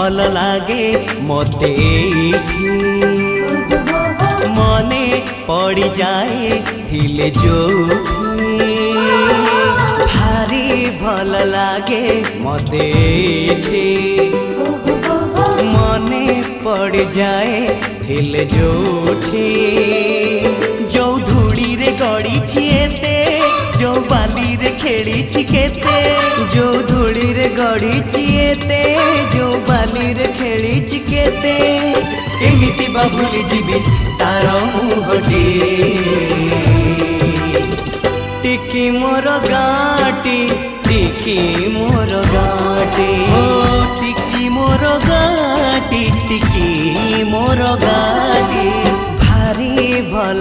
भल लागे मते एठी मने पड़ी जाए हिले जोठी भारी भल लागे मते एठी मने पड़ जाए हिले जोठी जो धूड़ी रे गड़ी छिएते जो बाली रे खेली छिकेते जो धूड़ी रे गड़ी छिएते जो बाली रे खेली छिकेते केमिति बा भूली जीवी तार मुहटी टिकी मोर गाटी टिकी मोर गाटी ओ टिकी मोर गाटी टिकी मोर गाटी भारी भल